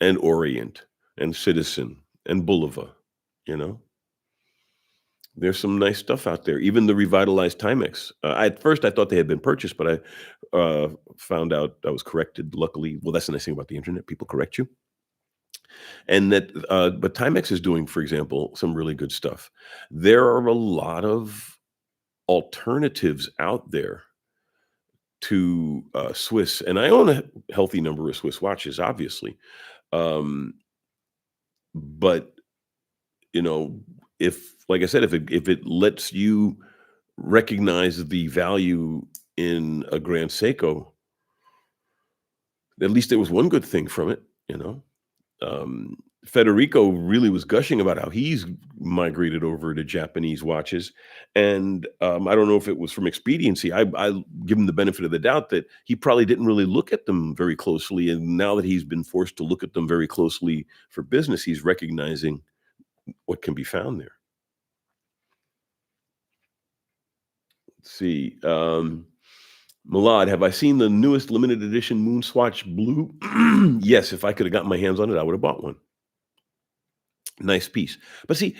and Orient and Citizen and Bulova. You know, there's some nice stuff out there. Even the revitalized Timex. At first, I thought they had been purchased, but I found out I was corrected. Luckily, well, that's the nice thing about the internet. People correct you. And that, but Timex is doing, for example, some really good stuff. There are a lot of alternatives out there to Swiss, and I own a healthy number of Swiss watches, obviously. Um, but you know, if, like I said, if it lets you recognize the value in a Grand Seiko, at least there was one good thing from it. You know, um, Federico really was gushing about how he's migrated over to Japanese watches, and I don't know if it was from expediency. I give him the benefit of the doubt that he probably didn't really look at them very closely, and now that he's been forced to look at them very closely for business, he's recognizing what can be found there. Let's see. Milad, have I seen the newest limited edition Moon Swatch Blue? Yes, if I could have gotten my hands on it, I would have bought one. Nice piece. But see,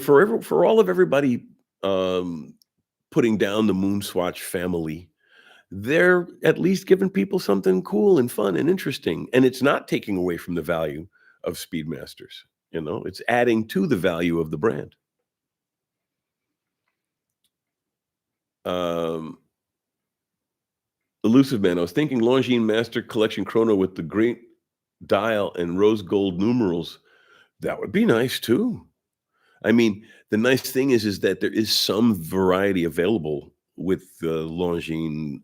for all of everybody um, putting down the Moon Swatch family, they're at least giving people something cool and fun and interesting, and it's not taking away from the value of Speedmasters. You know, it's adding to the value of the brand. Um, Elusive Man, I was thinking Longines Master Collection Chrono with the great dial and rose gold numerals. That would be nice too. I mean, the nice thing is that there is some variety available with the Longines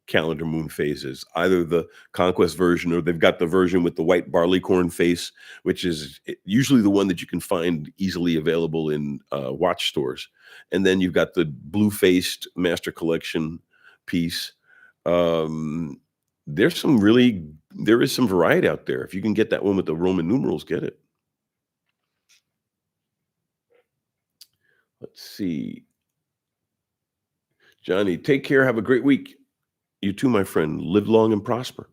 calendar moon phases, either the conquest version or they've got the version with the white barleycorn face, which is usually the one that you can find easily available in watch stores. And then you've got the blue faced master collection piece. Um, there is some variety out there. If you can get that one with the Roman numerals, get it. Let's see. Johnny, take care. Have a great week. You too, my friend. Live long and prosper.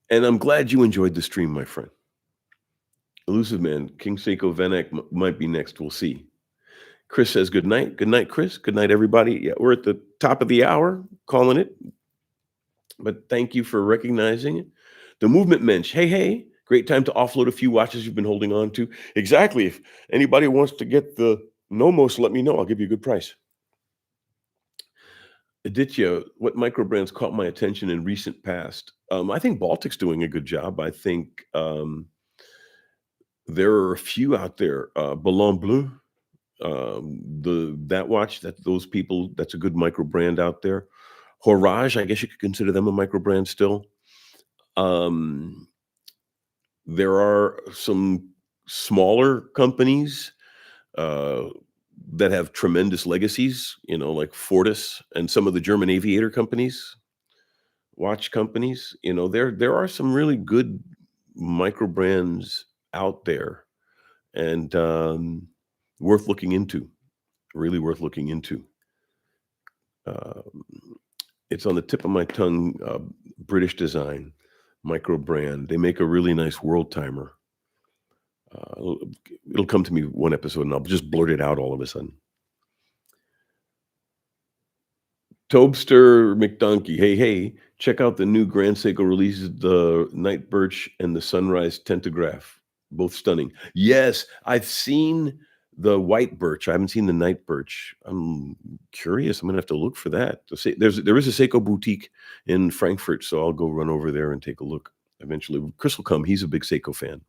And I'm glad you enjoyed the stream, my friend. Elusive Man, King Seiko Vanek might be next. We'll see. Chris says good night. Good night, Chris. Good night, everybody. Yeah, we're at the top of the hour calling it. But thank you for recognizing it. The Movement Mensch. Hey, hey. Great time to offload a few watches you've been holding on to. Exactly. If anybody wants to get the Nomos, let me know. I'll give you a good price. Aditya, what micro brands caught my attention in recent past? I think Baltic's doing a good job. I think there are a few out there. Ballon Bleu, the that watch that those people that's a good micro brand out there. Horage, I guess you could consider them a micro brand still. Um, there are some smaller companies uh, that have tremendous legacies, like Fortis and some of the German aviator companies, watch companies. There are some really good micro brands out there, and worth looking into. Really worth looking into. Um, it's on the tip of my tongue. British design, micro brand. They make a really nice world timer. It'll come to me one episode, and I'll just blurt it out all of a sudden. Tobster McDonkey, hey, hey, check out the new Grand Seiko releases, the Night Birch and the Sunrise Tentograph. Both stunning. Yes, I've seen the white birch. I haven't seen the night birch. I'm curious. I'm gonna have to look for that. There is a Seiko boutique in Frankfurt, so I'll go run over there and take a look eventually. Chris will come. He's a big Seiko fan.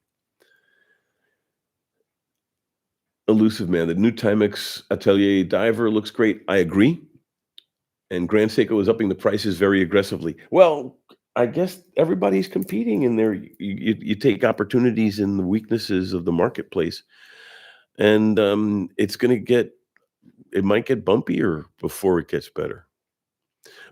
Elusive man, the new Timex Atelier diver looks great. I agree. And Grand Seiko is upping the prices very aggressively. Well, I guess everybody's competing in there. You take opportunities in the weaknesses of the marketplace, and it might get bumpier before it gets better.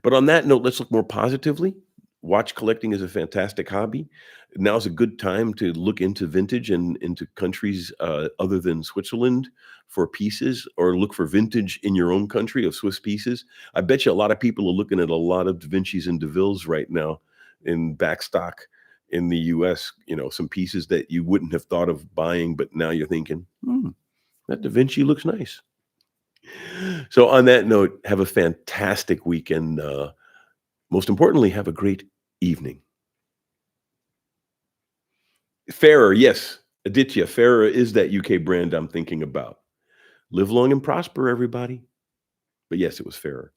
But on that note, let's look more positively. Watch collecting is a fantastic hobby. Now's a good time to look into vintage and into countries other than Switzerland for pieces, or look for vintage in your own country of Swiss pieces. I bet you a lot of people are looking at a lot of Da Vinci's and DeVilles right now in backstock in the US, some pieces that you wouldn't have thought of buying, but now you're thinking, that Da Vinci looks nice. So on that note, have a fantastic weekend. Most importantly, have a great evening. Fairer, yes. Aditya, Fairer is that UK brand I'm thinking about. Live long and prosper, everybody. But yes, it was Fairer.